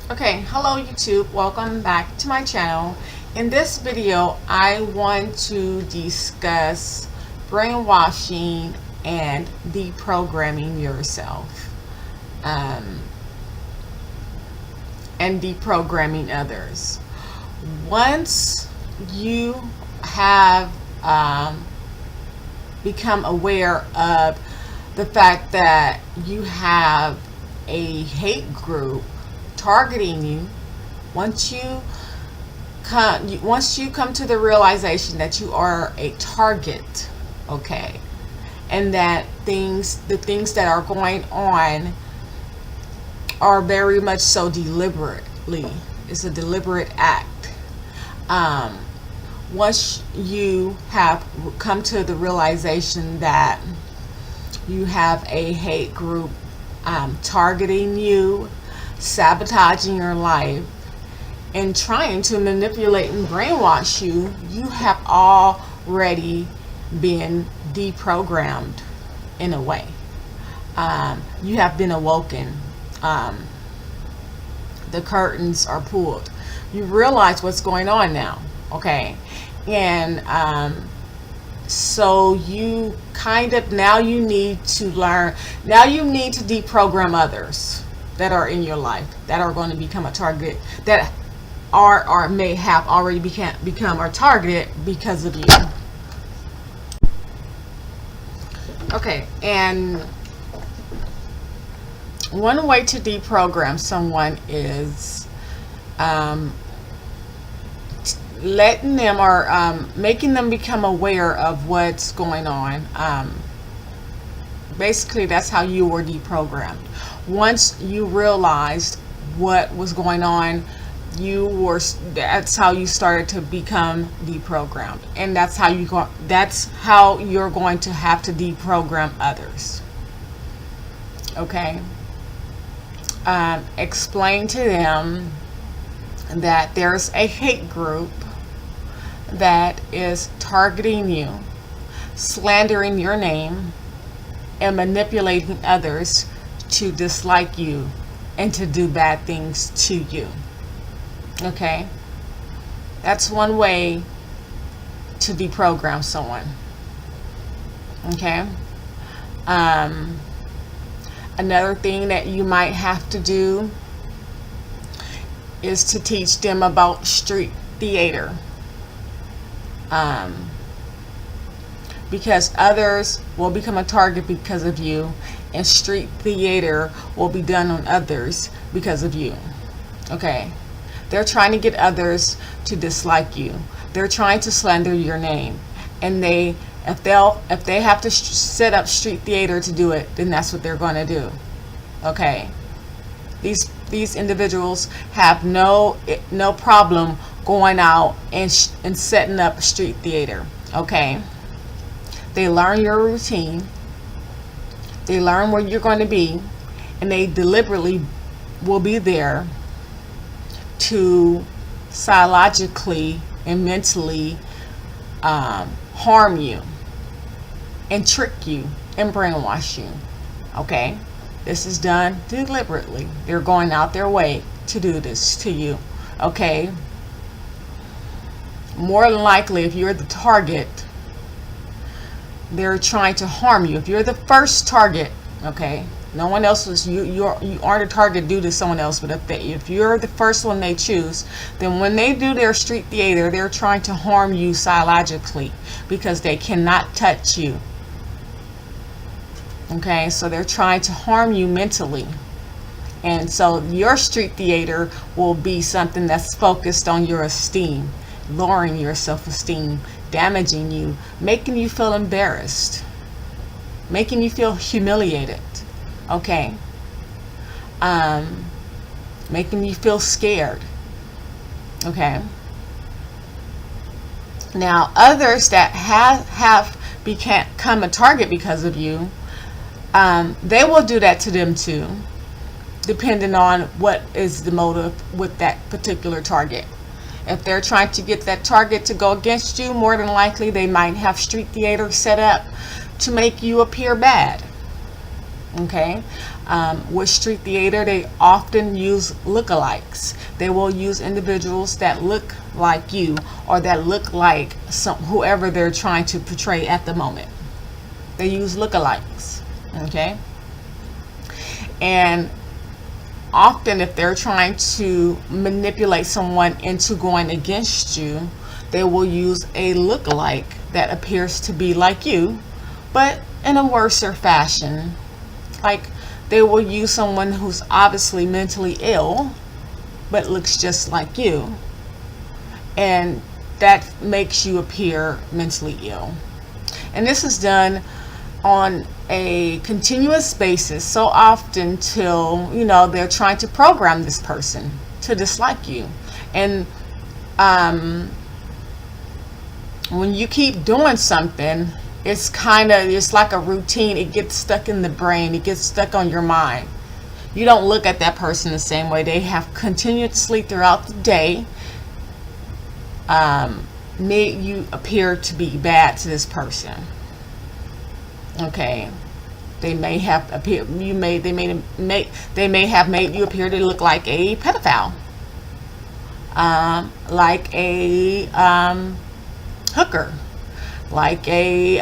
Okay, hello YouTube, welcome back to my channel. In this video, I want to discuss brainwashing and deprogramming yourself and deprogramming others. Once you have become aware of the fact that you have a hate group targeting you, once you come to the realization that you are a target, okay, and that the things that are going on are very much so deliberately, it's a deliberate act. Once you have come to the realization that you have a hate group targeting you, sabotaging your life, and trying to manipulate and brainwash you, you have already been deprogrammed in a way. You have been awoken. The curtains are pulled. You realize what's going on now, okay? And so you kind of, now you need to learn, now you need to deprogram others that are in your life that are going to become a target, that are or may have already become or targeted because of you. Okay, and one way to deprogram someone is letting them or making them become aware of what's going on. Basically, that's how you were deprogrammed. Once you realized what was going on, that's how you started to become deprogrammed, and that's how you're going to have to deprogram others. Okay. Explain to them that there's a hate group that is targeting you, slandering your name, and manipulating others to dislike you and to do bad things to you. Okay? That's one way to deprogram someone. Okay? Another thing that you might have to do is to teach them about street theater. Because others will become a target because of you, and street theater will be done on others because of you. Okay? They're trying to get others to dislike you. They're trying to slander your name, and if they have to set up street theater to do it, then that's what they're going to do. Okay? These individuals have no problem going out and setting up street theater. Okay? They learn your routine. They learn where you're going to be, and they deliberately will be there to psychologically and mentally harm you and trick you and brainwash you. Okay? This is done deliberately. They're going out their way to do this to you. Okay? More than likely, if you're the target, they're trying to harm you. If you're the first target, okay, no one else was, you aren't a target due to someone else, but if you're the first one they choose, then when they do their street theater, they're trying to harm you psychologically because they cannot touch you. Okay, so they're trying to harm you mentally. And so your street theater will be something that's focused on your esteem, lowering your self-esteem, damaging you, making you feel embarrassed, making you feel humiliated. Okay? Making you feel scared. Okay? Now, others that have become a target because of you, they will do that to them too, depending on what is the motive with that particular target. If they're trying to get that target to go against you, more than likely they might have street theater set up to make you appear bad. Okay, with street theater, they often use lookalikes. They will use individuals that look like you or that look like whoever they're trying to portray at the moment. They use lookalikes. Okay, and often if they're trying to manipulate someone into going against you, they will use a lookalike that appears to be like you, but in a worser fashion. Like, they will use someone who's obviously mentally ill but looks just like you, and that makes you appear mentally ill. And this is done on a continuous basis so often till, you know, they're trying to program this person to dislike you. And when you keep doing something, it's like a routine. It gets stuck in the brain. It gets stuck on your mind. You don't look at that person the same way. They have continuously throughout the day made you appear to be bad to this person. Okay, they may have appeared. They may have made you appear to look like a pedophile, like a hooker, like a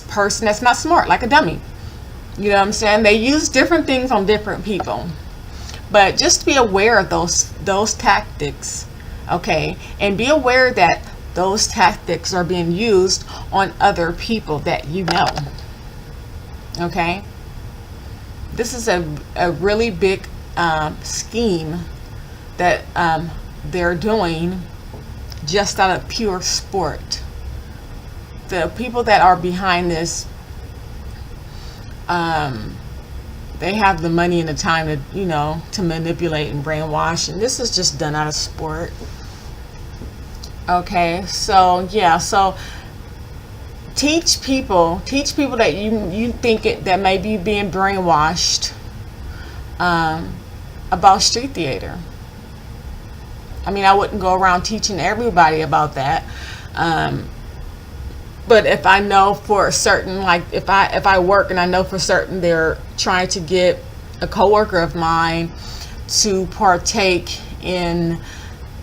person that's not smart, like a dummy. You know what I'm saying? They use different things on different people, but just be aware of those tactics, okay? And be aware that those tactics are being used on other people that you know. Okay, this is a really big scheme that they're doing just out of pure sport. The people that are behind this, they have the money and the time to, you know, to manipulate and brainwash, and this is just done out of sport. Okay, so yeah, so teach people that you think that may be being brainwashed about street theater. I mean, I wouldn't go around teaching everybody about that, but if I know for certain, like if I work and I know for certain they're trying to get a coworker of mine to partake in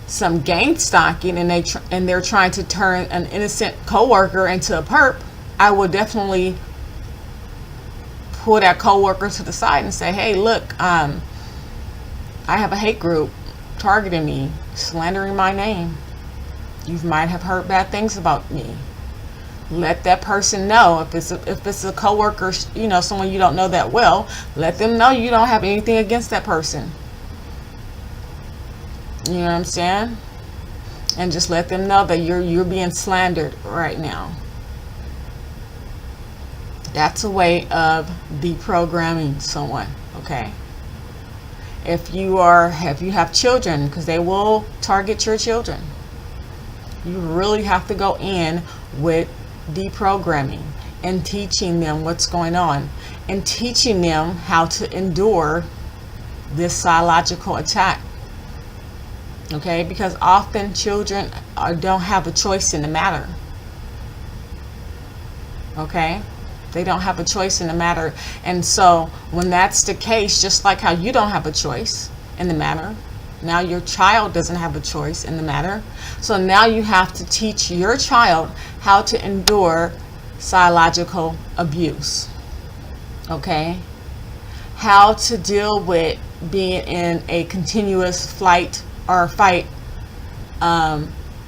some gang stalking, and they're trying to turn an innocent coworker into a perp, I will definitely pull that coworker to the side and say, hey, look, I have a hate group targeting me, slandering my name. You might have heard bad things about me. Let that person know. If it's a coworker, you know, someone you don't know that well, let them know you don't have anything against that person. You know what I'm saying? And just let them know that you're being slandered right now. That's a way of deprogramming someone, okay? If you have children, because they will target your children, you really have to go in with deprogramming and teaching them what's going on and teaching them how to endure this psychological attack. Okay, because often children don't have a choice in the matter. Okay, they don't have a choice in the matter. And so when that's the case, just like how you don't have a choice in the matter, now your child doesn't have a choice in the matter. So now you have to teach your child how to endure psychological abuse. Okay, how to deal with being in a continuous flight or fight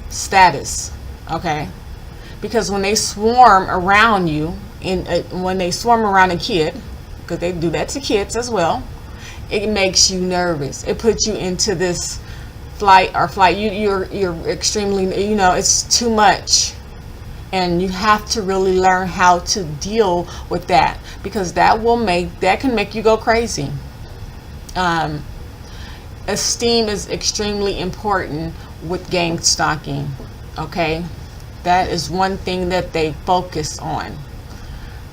status. Okay, because when they swarm around you, when they swarm around a kid, because they do that to kids as well, it makes you nervous. It puts you into this flight. You're extremely, you know, it's too much, and you have to really learn how to deal with that, because that can make you go crazy. Esteem is extremely important with gang stalking. Okay, that is one thing that they focus on,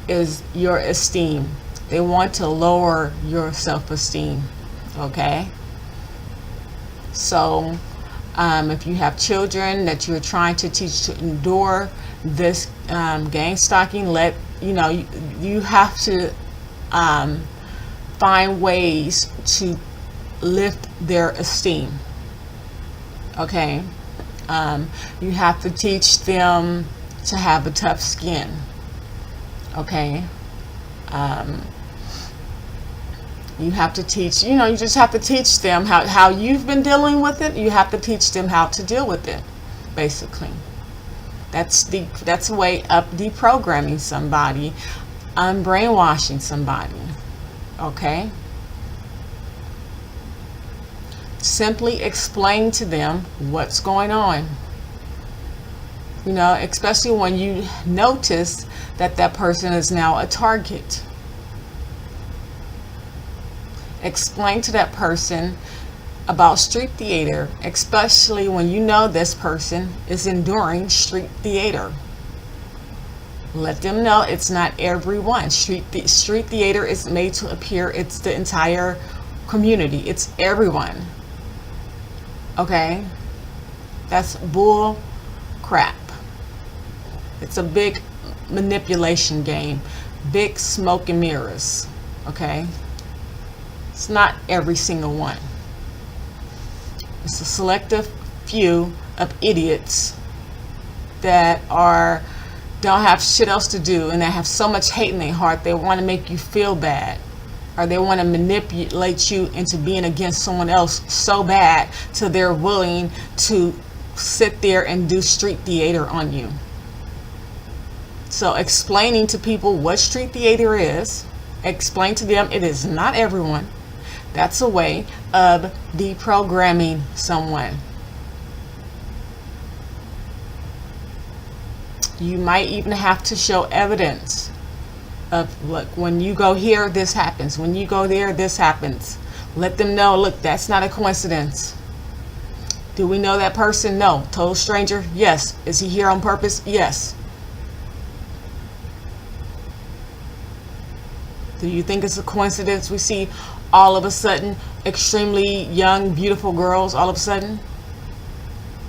is your esteem. They want to lower your self-esteem. Okay, so if you have children that you're trying to teach to endure this gang stalking, let you have to find ways to lift their esteem. Okay, you have to teach them to have a tough skin. Okay, you have to teach, you just have to teach them how you've been dealing with it. You have to teach them how to deal with it, basically. That's a way of deprogramming somebody, unbrainwashing somebody. Okay? Simply explain to them what's going on. Especially when you notice that that person is now a target. Explain to that person about street theater, especially when you know this person is enduring street theater. Let them know it's not everyone. Street theater is made to appear it's the entire community. It's everyone. Okay? That's bull crap. It's a big manipulation game. Big smoke and mirrors. Okay? It's not every single one. It's a selective few of idiots that don't have shit else to do, and they have so much hate in their heart they want to make you feel bad, or they want to manipulate you into being against someone else so bad till they're willing to sit there and do street theater on you. So explaining to people what street theater is, explain to them it is not everyone. That's a way of deprogramming someone. You might even have to show evidence of, look, when you go here, this happens. When you go there, this happens. Let them know, look, that's not a coincidence. Do we know that person? No. Total stranger? Yes. Is he here on purpose? Yes. Do you think it's a coincidence we see all of a sudden extremely young, beautiful girls all of a sudden?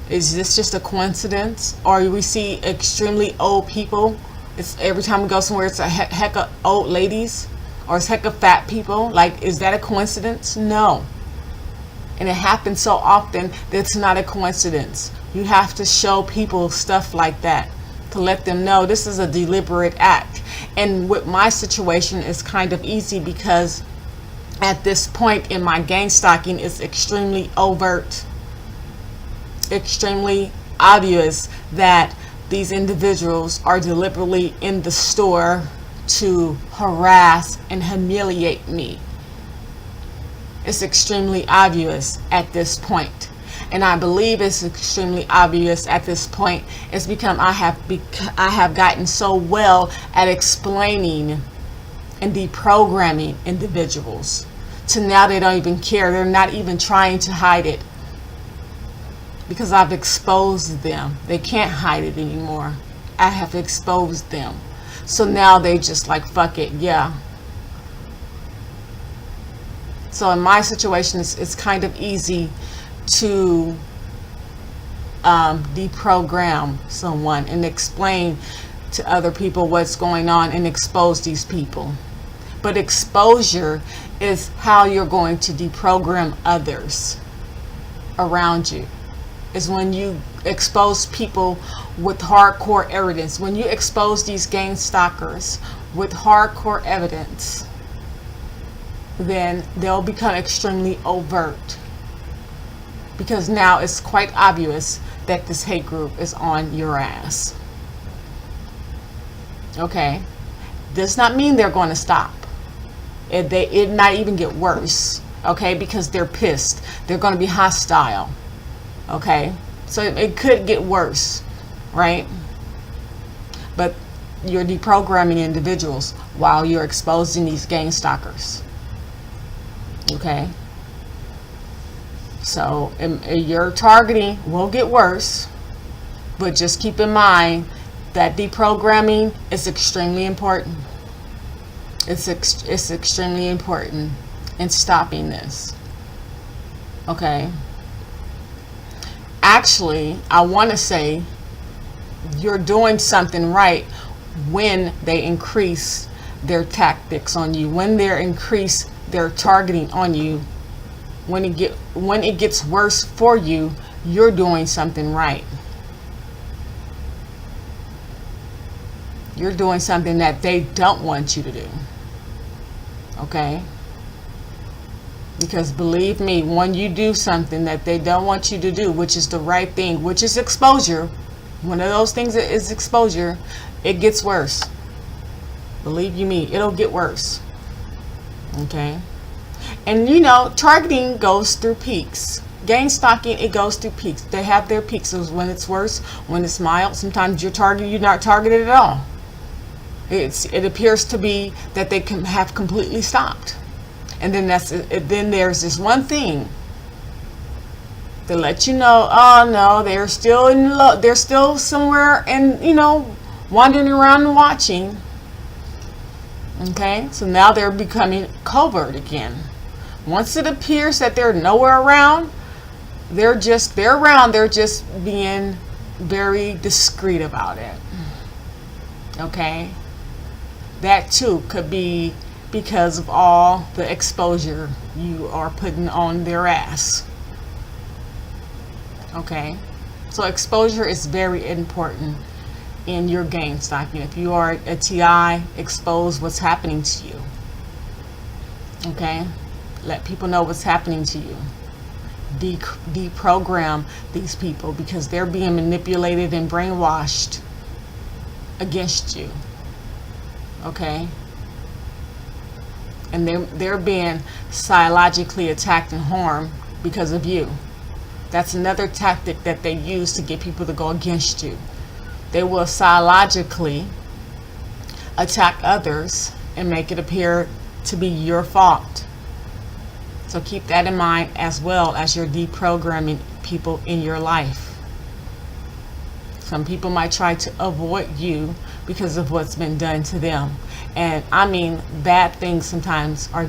Is this just a coincidence? Or we see extremely old people? It's every time we go somewhere, it's a heck of old ladies, or it's heck of fat people. Like, is that a coincidence? No. And it happens so often that it's not a coincidence. You have to show people stuff like that to let them know this is a deliberate act. And with my situation, it's kind of easy because at this point in my gang stalking, it's extremely overt, extremely obvious that these individuals are deliberately in the store to harass and humiliate me. It's extremely obvious at this point. And I believe it's extremely obvious at this point. It's because I have gotten so well at explaining and deprogramming individuals to now they don't even care. They're not even trying to hide it because I've exposed them. They can't hide it anymore. I have exposed them. So now they just like, fuck it, yeah. So in my situation, it's kind of easy to deprogram someone and explain to other people what's going on and expose these people. But exposure is how you're going to deprogram others around you. Is when you expose people with hardcore evidence. When you expose these gang stalkers with hardcore evidence, then they'll become extremely overt. Because now it's quite obvious that this hate group is on your ass. Okay? Does not mean they're going to stop. It might even get worse. Okay? Because they're pissed. They're going to be hostile. Okay? So it could get worse. Right? But you're deprogramming individuals while you're exposing these gang stalkers. Okay? So your targeting will get worse, but just keep in mind that deprogramming is extremely important. It's extremely important in stopping this. Okay? Actually, I want to say you're doing something right when they increase their tactics on you, when they increase their targeting on you, when it gets worse for you, you're doing something right. You're doing something that they don't want you to do. Okay? Because believe me, when you do something that they don't want you to do, which is the right thing, which is exposure, one of those things that is exposure, it gets worse. Believe you me, it'll get worse. Okay? And you know, targeting goes through peaks. Gain stalking, it goes through peaks. They have their peaks. So when it's worse, when it's mild, sometimes you're not targeted at all. It appears to be that they can have completely stopped. And then then there's this one thing to let you know, oh no, they're still somewhere and wandering around and watching. Okay, so now they're becoming covert again. Once it appears that they're nowhere around, they're around, they're just being very discreet about it. Okay, that too could be because of all the exposure you are putting on their ass. Okay, so exposure is very important in your gain stalking. If you are a TI, expose what's happening to you. Okay, let people know what's happening to you. Deprogram these people because they're being manipulated and brainwashed against you. Okay, and they're being psychologically attacked and harmed because of you. That's another tactic that they use to get people to go against you. They will psychologically attack others and make it appear to be your fault. So keep that in mind as well as you're deprogramming people in your life. Some people might try to avoid you because of what's been done to them. And I mean, bad things sometimes are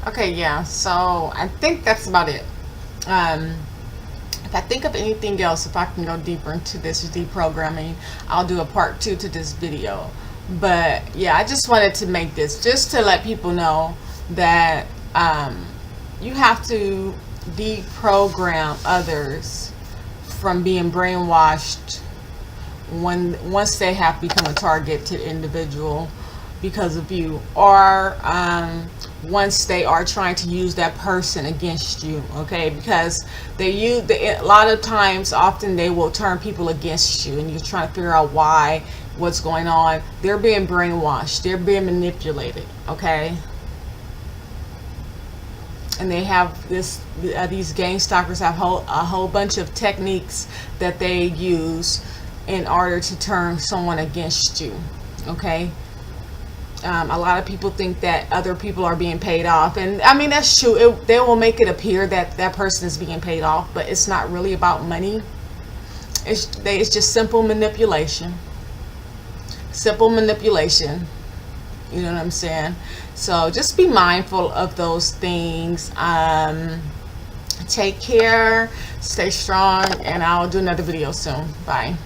Okay, yeah, so I think that's about it. Um, if I think of anything else, if I can go deeper into this deprogramming, I'll do a part 2 to this video. But yeah, I just wanted to make this just to let people know that you have to deprogram others from being brainwashed once they have become a targeted individual because of you, or once they are trying to use that person against you. Okay, because a lot of times, often they will turn people against you, and you're trying to figure out why, what's going on. They're being brainwashed, they're being manipulated. Okay, and they have these game stalkers have a whole bunch of techniques that they use in order to turn someone against you. Okay, a lot of people think that other people are being paid off, and I mean that's true. They will make it appear that that person is being paid off, but it's not really about money. It's just simple manipulation. Simple manipulation. You know what I'm saying? So just be mindful of those things. Take care, stay strong, and I'll do another video soon. Bye.